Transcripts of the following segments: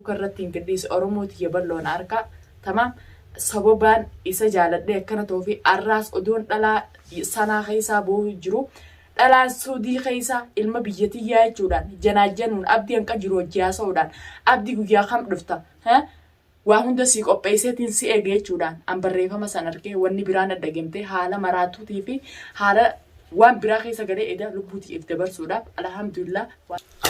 karrattiin qidhiis Oromooti yeballoon arka tamam sababaan isa jaaladhee akkana ta'uu fi arraas odoon dhalaa sanaa keessaa boo'u jiru dhalaa Suudii keessaa ilma biyyatiyyaa jechuudhaan janaajanuun abdii hanqa jiru hojjaasa'uudhaan abdii guyyaa kam dhufta waa hunda si qopheesseetiin si eege jechuudhaan an barreeffama san argee wanni biraan addagamtee haala maraatuutii fi haala waan biraa keessa galee eda lubbuutiif dabarsuudhaaf alhamdulillah.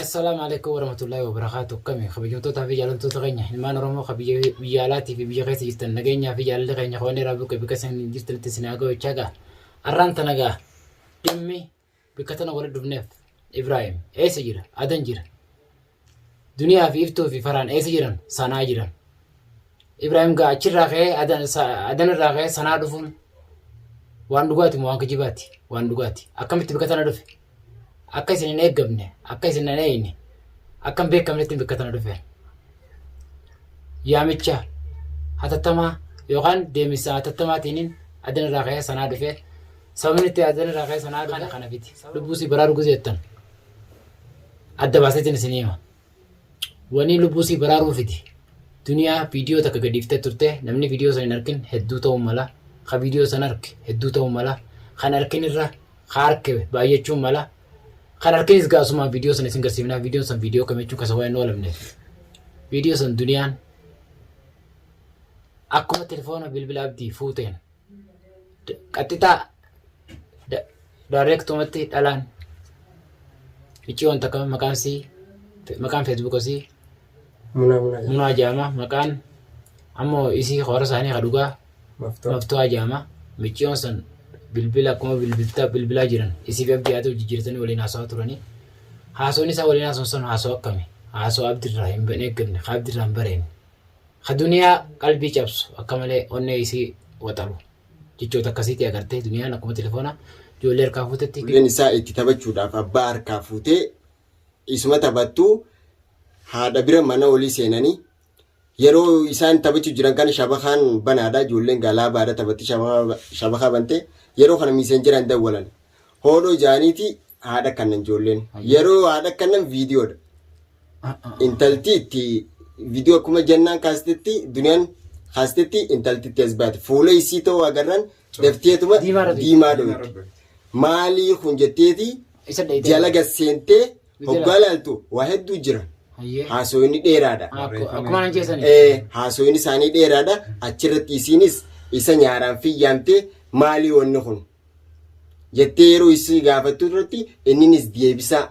Assalamu alaikum warahmatullahi wabarakatuh. Kami khabiyyootota fi jaalattoota keenya ilmaan Oromoo biyya alaatii fi biyya keessa jirtan nageenyaa fi jaalalli keenya qabanee raabuu qabu kasan jirtanitti sinaagaa hojjaagaa arraan tanagaa dhimmi bikka tana walitti dhufneef Ibrahim eessa jira adan jira duniyaa fi iftuu fi faraan eessa jiran sanaa jiran Ibrahim gaa achirraa ka'ee adan irraa ka'ee sanaa dhufuun waan dhugaati moo waan kijibaati waan dhugaati akkamitti bikka tana dhufe akka isin hin eeggamne akka isin hin eeyne akka hin beekamnetti bikka tana dhufe yaamicha hatattamaa yookaan deemisa hatattamaatiin adan irraa ka'ee sanaa dhufe sababni itti adan irraa ka'ee sanaa dhufe kana fiti lubbuu si baraaruu guzeettan adda baaseetiin isin hima wanii lubbuu si baraaruu fiti duniyaa viidiyoo takka gadiiftee turte namni viidiyoo san hin argin hedduu ta'uu mala ka viidiyoo san arge hedduu ta'uu mala kan argin irra ka arge baay'achuu mala kan arginis gaasuma viidiyoo san isin garsiifnaa viidiyoon san viidiyoo kamichuun kasa waa'ee noo lamneef viidiyoo san duniyaan akkuma telefoona bilbila abdii fuuteen qaxxitaa daareektumatti dhalaan icciiwwan takka maqaan feesbuukosii Munaa jaama maqaan ammoo isii hoora isaanii kadhugaa maftuhaa jaama michiyoon san bilbila akkuma bilbilaa jiran isii fi abdii haa ta'u jijjiiratanii waliin haasawaa turanii haasawoon isaa waliin haasawaa san haasawaa akkami haasawaa abdirraa hin eeggamne ka abdirraa hin bareenne ka duniyaa qalbii cabsu akka malee onnee isii waxalu jechoota akkasiitti agartee duniyaan akkuma telefoona ijoollee harkaa fuutetti ijoolleen isaa itti taphachuudhaaf abbaa harkaa fuutee isuma taphattuu haadha bira mana olii seenanii yeroo isaan taphachuu jiran kan shabakaan banaadha ijoolleen galaa baadha taphatti shabakaa bante yeroo kana miisenjeraan dawwalan hoodoo jaaniiti haadha kannan ijoolleen yeroo haadha kannan viidiyoodha intalti itti viidiyoo akkuma jannaan kaastetti duniyaan kaastetti intalti itti as baate fuula isii ta'uu agarran dafteetuma diimaa dho'e maalii kun jetteeti jala gasseentee hoggaa laaltu waa hedduu jiran. Haasoyni dheeraadha. Haasoyni isaanii dheeraadha. Achirratti isiinis isa nyaaraan fiyyaamtee maalii wanni kun jettee yeroo isii gaafattu irratti inninis deebisaa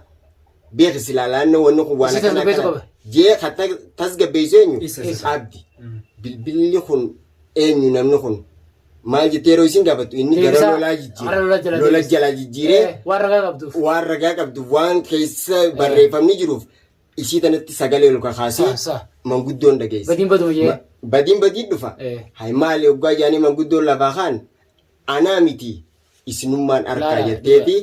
beekas ilaalaannoo wanni kun waan akkana jee tasgabbeessu eenyu abdi bilbilli kun eenyu namni kun maal jettee yeroo isiin gaafattu inni gara lola jalaa jijjiiree waan ragaa qabdu waan keessa barreeffamni jiruuf isii tanatti sagalee luka kaasee manguddoon dhageesse. Badiin dhufa. Hay maali hoggaa jaanii manguddoon lafaa kaan anaa miti isinummaan arkaa jetteeti.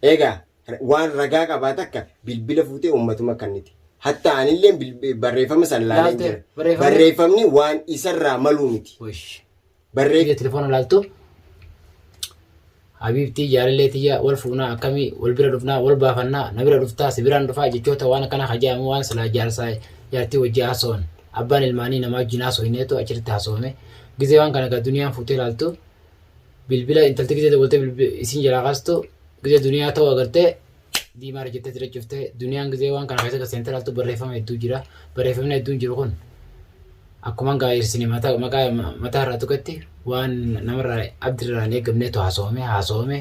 Egaa waan ragaa qabaat akka bilbila fuutee uummatuma kanniti. Hatta anillee barreeffama san laalee jira. Barreeffamni waan isarraa maluu miti. Telefoona laaltu Habibti jaalalleetiyya wal fuunaa akkamii wal bira dhufnaa wal baafannaa na bira dhuftaa si biraan dhufaa jechoota waan akkana hajaamu waan silaa jaarsaa jaartii wajjii haasawan abbaan ilmaanii namaa wajjin haasawneetu achirratti haasawame gizee waan kana duniyaan fuutee laaltu bilbila intalti gizee dabalatee isin jalaa kaastu gizee duniyaa ta'uu agartee diimaa jettee tira cuftee duniyaan gizee waan kana keessa gaseentee laaltu barreeffama hedduu jira barreeffamni hedduun jiru kun akkuma gaa'eessini mataa irraa tuqatti waan namarraa abdirraa hin eeggamneetu haasawame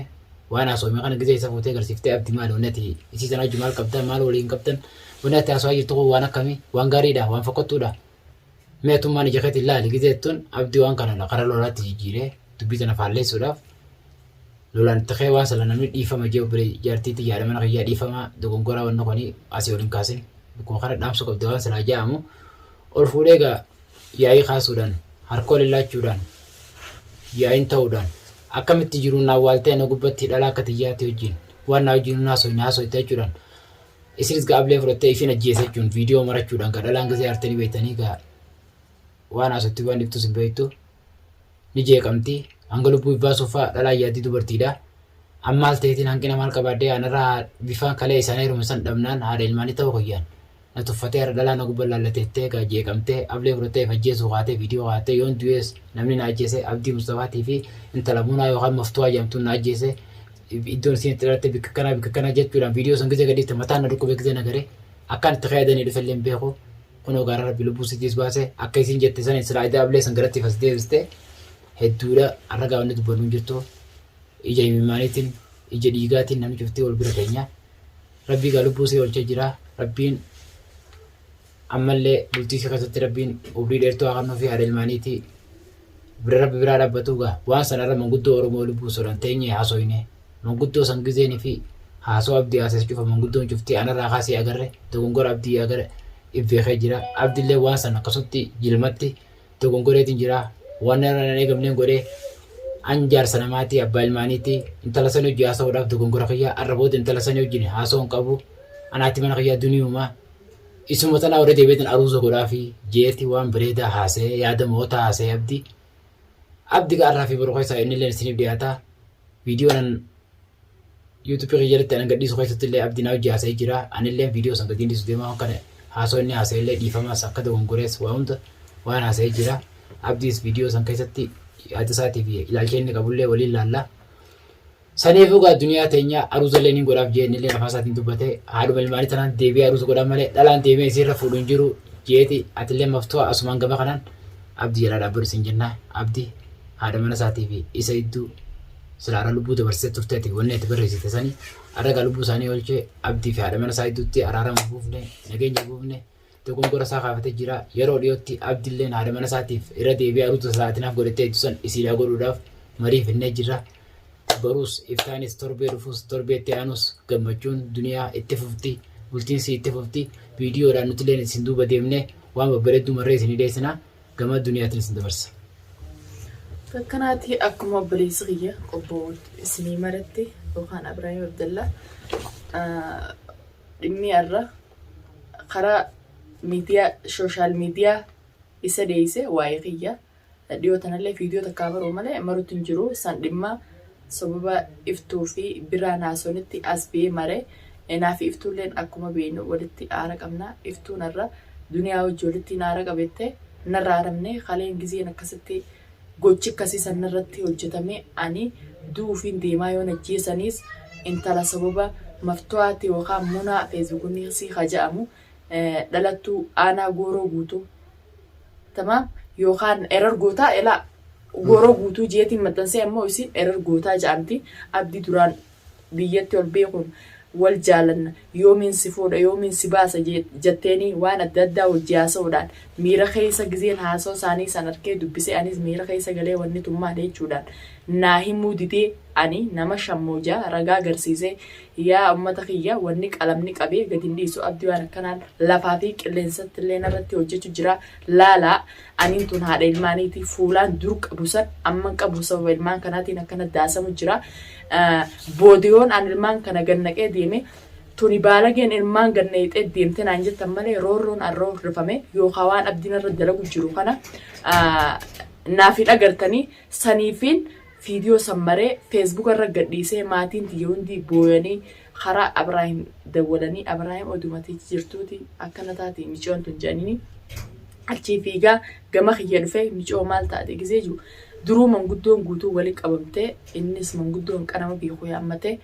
waan haasawame kana gizee isa fuutee agarsiiftee abdii maal onneti isii sana wajji maal qabdan maal waliin qabdan wanni ati haasawaa jirtu kun waan akkamii waan gaariidha waan fakkattuudha meetummaan ija keetiin laali gizeettuun abdii waan kana karaa lolaatti jijjiiree dubbii sana faalleessuudhaaf lolaan ta'ee waan sala namni dhiifama jee obbolee jaartiitti yaada mana kiyyaa dhiifama dogongoraa wanna kuni asii waliin kaasin akkuma kana dhaamsu qabde waan salaa ja'amu ol fuudhee egaa yaa'ii kaasuudhaan harkoo lillaachuudhaan yaa'iin ta'uudhaan akkamitti jiru naa waaltee na gubbatti dhalaa akka xiyyaatti wajjin waan naa wajjin naasoitti jechuudhaan isinis gaablee fudhattee ifin ajjeese jechuun viidiyoo marachuudhaan ga dhalaan gizee hartanii beektanii gaa waan haasotti waan dhibtus hin beektu ni jeeqamti hanga lubbuu ibbaasuufaa dhalaa yaaddii dubartiidha ammaal ta'eetiin hanqina maal qabaadhee anarraa bifaan kalee isaanii heerume san dhabnaan haadha ilmaanii ta'uu koyyaan na tuffatee har'a dhalaa na gubbaa laallateettee jeeqamtee ablee fudhattee fajjeessu kaatee viidiyoo kaatee yoon du'ees namni na ajjeese Abdii Mustafaatii fi intala Munaa yookaan Maftuwaa jedhamtuun na ajjeese iddoon isiin itti dhalatte bikka kana jechuudhaan viidiyoo san gizee gadiitti mataan na dhukkubee gizee nagaree akkaan itti fayyadanii dhufellee hin beeku kunoo gaara rabbi lubbuu sitiis baase akka isiin jette san silaayidaa ablee san garatti fas deebiste hedduudha har'a gaawwanni dubbannuun jirtu ija himimaaniitiin ija dhiigaatiin namni cuftee wal bira keenya rabbii gaa lubbuu see olchee jira rabbiin ammallee bultii ishee keessatti rabbiin umrii dheertuu haa kennuu fi haadha ilmaaniitii rabbi biraa dhaabbatu gaa waan sanarra manguddoo Oromoo lubbuu sodan teenyee haasoyne manguddoo san gizeenii fi haasoo Abdii haases cufa manguddoon cuftii anarraa kaasee agarre dogongora Abdii agarre ibbeekee jira Abdiillee waan san akkasutti jilmatti dogongoreetiin jira waan irra eegamneen godhee an jaarsa namaatii abbaa ilmaaniitii intala san hojii haasa'uudhaaf dogongora kiyyaa arraboota intala san wajjin haasa'uu hin qabu anaatti mana kiyyaa duniyumaa isuma tanaa warra deebiitiin aruusa godhaa fi jeetii waan bareedaa haasa'ee yaada moota haasa'ee Abdii gaarraa fi boroo keessaa inni illee isiniif dhiyaataa viidiyoon yuutuubii kiyya jalatti an gadhiisu keessatti illee Abdii naa hojii haasa'ee jira anillee viidiyoo san gadiin dhiisu deemaa kan haasoo inni haasa'ee illee dhiifamaas akka dogongorees waa hunda waan haasa'ee jira Abdiis viidiyoo san keessatti yaada isaatii fi ilaalcha inni qabullee waliin laallaa saniifuu gaa duniyaa teenya aruusa illee niin godhaaf jee innillee afaan isaatiin dubbatee haadhuma ilmaanii tanaan deebi'ee aruusa godhaan malee dhalaan deemee isiirra fuudhu hin jiru jeeti atillee Maftuwaa asumaan gama kanaan Abdii jalaa dhaabbatu isin jennaa Abdii haadha mana isaatii fi isa idduu silaara lubbuu dabarsitee turteeti wanni itti barreessite sanii arragaa lubbuu isaanii oolchee Abdii fi haadha mana isaa idduutti araarama buufne nageenya buufne dogongora isaa kaafatee jira yeroo dhiyootti Abdiilleen haadha mana isaatiif irra deebi'ee aruusa isaatiinaaf godhattee idduusan isiidhaa godhuudhaaf marii finnee jira barus iftaanis torbee dhufuus torbeetti aanus gammachuun duniyaa itti fufti bultiinsi itti fufti viidiyoodhaan nuti illee isin duuba deemnee waan babbareedduu marree isin dhiyeessina gama duniyaatiin isin dabarsa. Fakkanaati akkuma obboleessi kiyya obbo isinii maratti yookaan Abiraahim Abdallaa dhimmi irra karaa miidiyaa sooshaal miidiyaa isa deeyse waa'ee kiyya dhiyoo tanallee viidiyoo takkaa baruu malee maruutti hin jiru san dhimma sababa iftuu fi biraan haasonitti as bee mare naaf iftuulleen akkuma beenu walitti aara qabna iftuun irra duniyaa wajji walitti aara qabette narra aaramne kaleen gizeen akkasitti gochi akkasii sanarratti hojjetame ani duufiin deemaa yoo najjeesaniis intala sababa Maftuwaati yookaan Munaa feesbuukni si haja'amu dhalattuu aanaa gooroo guutuu tamaam yookaan erar gootaa elaa gooroo guutuu jeetiin maxxansee ammoo isin erar gootaa ja'amti Abdii duraan biyyatti ol beekuun wal jaalanna yoomiin si fuudha yoomiin si baasa jetteeni waan adda addaa hojii haasa'uudhaan miira keessa gizeen haasa'u isaanii san arkee dubbisee anis miira keessa galee wanni tummaa jechuudhaan naa himuu didee ani nama shammoojaa ragaa agarsiisee yaa ummata kiyya wanni qalamni qabee gadi dhiisu Abdii waan akkanaan lafaa fi qilleensatti illee narratti hojjechuu jira laalaa aniin tun haadha ilmaaniitii fuulaan dur qabusan amma qabu sababa ilmaan kanaatiin akkana daasamu jira boodiyoon an ilmaan kana gannaqee deeme tuni baalageen ilmaan ganneexee deemte naan jettan malee roorroon arroo rifame yookaan waan Abdiin irra dalagu jiru kana naafii dhagartanii saniifiin viidiyoo sammaree feesbuuk irra gadhiisee maatiin tiyya hundi booyanii karaa Abiraahim dawwalanii Abiraahim odumatii jirtuuti akkana taate micoon tun jedhanii achii fiigaa gama kiyya dhufee micoo maal taate gizee jiru duruu manguddoon guutuu walii qabamtee innis manguddoon qanama beekuu yaammatee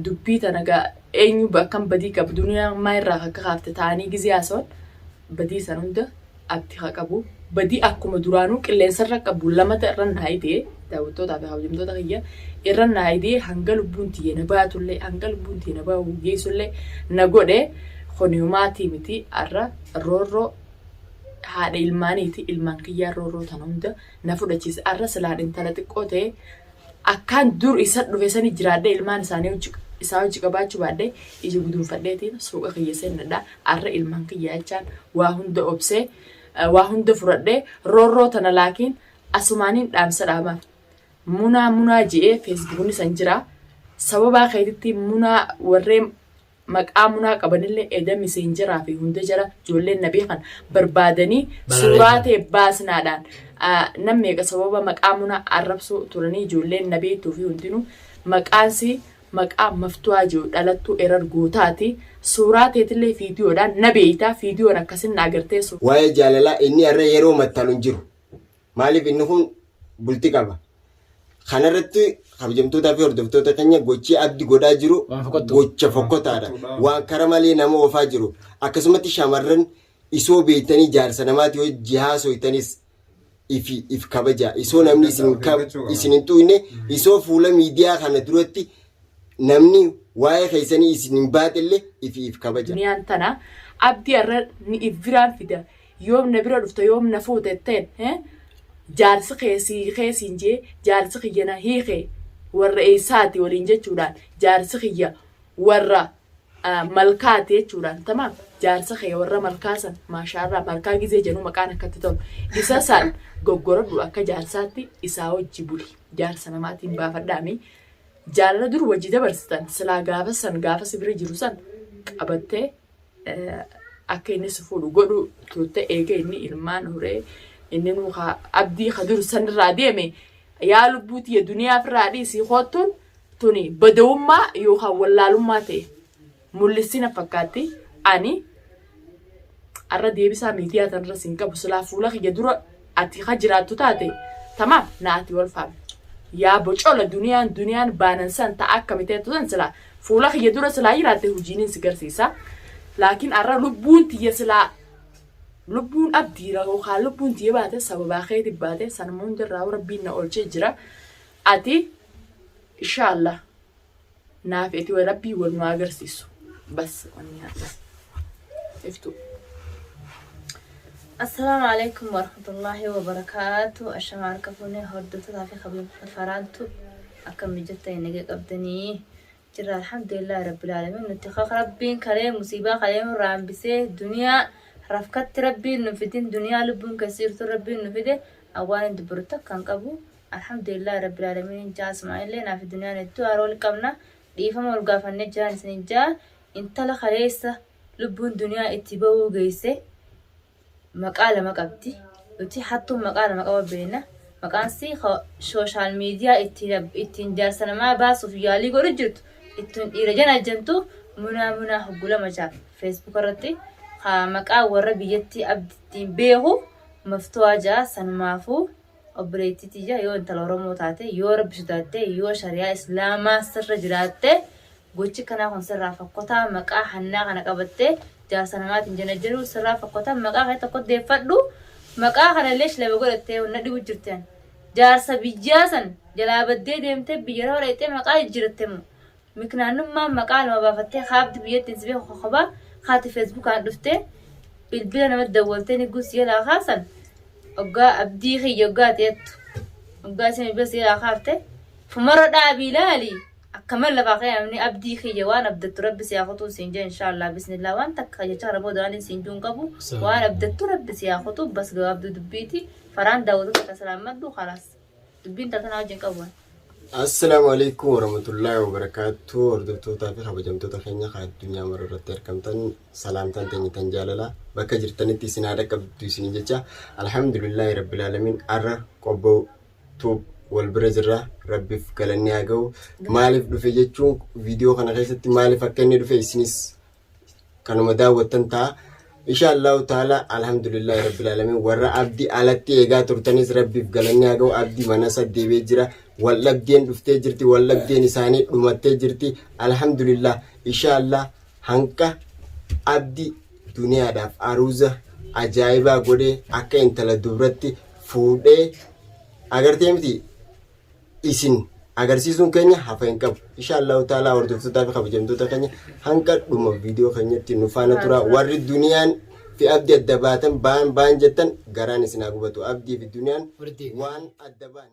dubbii tana gaa eenyu bakkan badii qabu duniyaa maa irraa akka kaafte ta'anii gizee haasa'an badii san hunda Abdii haa qabu badii akkuma duraanuu qilleensarra qabu lamata irra naayidee daawwattootaa fi hawwimtoota kiyya irra naayidee hanga lubbuun tiyya na baatullee hanga lubbuun tiyya na baatu geessullee na godhe honiyumaatii miti arra roorroo haadha ilmaaniiti ilmaan kiyyaa roorroo tan hunda na fudhachiise arra silaan intala xiqqoo ta'e akkaan dur isa dhufe sani jiraadde ilmaan isaanii isaa hojii qabaachuu baadde iji guduunfadheetiin suuqa kiyya seenadha arra ilmaan kiyyaa jechaan waa hunda obsee waa hunda fudhadhee roorroo tana laakiin asumaaniin dhaamsa dhaamaaf munaa ji'ee feesbuukni san jira sababaa keetitti munaa warreen maqaa munaa qabanillee edda miseenjaraa fi hunda jara ijoolleen na beekan barbaadanii suuraa ta'e baasnaadhaan namni eega sababa maqaa munaa arrabsuu turanii ijoolleen na beektuu fi hundinuu maqaansi maqaa maftuwaa jiru dhalattuu erar guutaati suuraa teetillee fiidiyoodhaan na beeytaa fiidiyoon akkasin na agartee waa'ee jaalalaa inni irra yeroo mattalu jiru maaliif inni kun bultii qaba kanarratti kabajamtootaa fi hordoftoota keenya gochii abdii godhaa jiru gocha fokkotaadha waan kara malee nama oofaa jiru akkasumatti shamarran isoo beeytanii jaarsa namaati yoo jihaa soytanis if kabaja isoo namni isin hin tuine isoo fuula miidiyaa kana duratti namni waa'ee keessanii isin hin baaxille if kabaja. Niyaan tana abdii irra ni ifiraan fida yoom na bira dhufta yoom na fuutetteen jaarsi keessiin jee jaarsi kiyyana hiikee warra eessaati waliin jechuudhaan jaarsi kiyya warra malkaati jechuudhaan tamaam jaarsa kee warra malkaasan maashaallah malkaa gizee jedhu maqaan akkatti ta'u isa san goggoradhu akka jaarsaatti isaa wajji buli jaarsa namaatiin baafadhaami jaalala dur wajji dabarsitan silaa gaafa san gaafa sibira jiru san qabattee akka inni si fuudhu godhu turte eega inni ilmaan horee inni nuuka abdii kadur sanirraa deeme yaa lubbuuti ya duniyaaf irraa dhiisii hoottuun tuni badawummaa yookaan wallaalummaa ta'e mul'isina fakkaatti ani arra deebisaa miidiyaa tanarra siin qabu silaa fuula kiyya dura ati ka jiraattu taate tamaam naati wal faame yaa bocola duniyaan baanansan ta'a akkamiteettu san silaa fuula kiyya dura silaa jiraatte hojiiniin si garsiisa laakiin arra lubbuun tiyya silaa lubbuun abdiira yookaan lubbuun tiyya baate sababaa keetii baate sanamuu hundarraa rabbiin na oolchee jira ati inshaallah naaf eti wa rabbii wal nu agarsiisu bas wanni haadha iftu. السلام عليكم ورحمة الله وبركاته الشمع ركفوني هردوتا تافي خبيب فرانتو أكم بجتا ينجي قبدني جرى الحمد لله رب العالمين نتخاق ربين كلام مصيبة كلام رام بسيه دنيا رفكت ربين نفدين دنيا لبون كثير ربين نفده أوان دبرتك كان قبو الحمد لله رب العالمين جاس معي في الدنيا نتو أرول كمنا ليفا مرقافا نجان سنجا انتلا خليسة لبون دنيا اتباو جيسي مقالة مقابتي وتي حطوا مقالة مقابة بينا مقانسي سوشال ميديا اتين جاسنا ما باسو في يالي قرجت اتين إيرجانا جنتو منا حقولا مجاب فيسبوك رتي مقا ورا بيتي أبدتين بيهو مفتوى جا سنمافو أبريتي تيجا يو انت لورمو تاتي يو رب شداتي يو شريعة إسلاما سر جراتي قوشي كنا خون سر فقوتا مقا حنا خنا قبتي جاسنامات جنجرو سر فقوتا مقا خيطا قد ديفادو مقا خنا ليش لبقولتي وندي وجرتين جارسا بيجاسن جلابدي ديمتي بيجرا ورأيتي مقا جرتمو مكنانو ما مقا لما بافتي خابد بيت تنسبيه خبا خاتي فيسبوك عن دفتي بالبلا نمد دولتيني قوس يلا خاصن أبقى أبدي خي يوقات يتو أبقى سمي بس يلا خافتي فمرة دا بلالي أكمل لفاقيا مني أبدي خي وانا أبدت ربي سياخطو سينجا إن شاء الله بسم الله وان تك يجاربو دواني سينجون قبو وانا أبدت ربي سياخطو بس قوابدو دبيتي فران داودو تسلام مدو خلاص دبين تتناو جن قبوان السلام عليكم ورحمة الله وبركاته وردفتوتا في خبجمتوتا خينيا خاد الدنيا مرة تركمتن سلامتن تني تنجاللا بكا جرتنتي سنادا قبدو سنججا الحمد لله رب العالمين أرى قبو توب والبرزرة ربي فكالني أقو مالف دفع جتشون فيديو خانا خيستي مالف أكني دفع سنس كانوا مداوة تنتا إن شاء الله تعالى الحمد لله رب العالمين ورا عبدي علتي إيجا ترتنيس ربي فقالني أقو عبدي مناسا ديبي جرا واللبدين دفتي جرتي واللبدين إساني دمتي جرتي الحمد لله إن شاء الله هنكا عبدي دنيا داف أروزة عجائبا قولي أكا انتلا دبرتي فودي أغرتي متي إسن agarsiisuun keenya hafa hin qabu inshallah taala hordoftoota fi kabajamtoota keenya hanga dhuma viidiyoo keenyatti nu faana tura warri duniyaan fi abdii adda baatan baan jettan garaan isin haa gubatu abdii fi duniyaan waan adda baan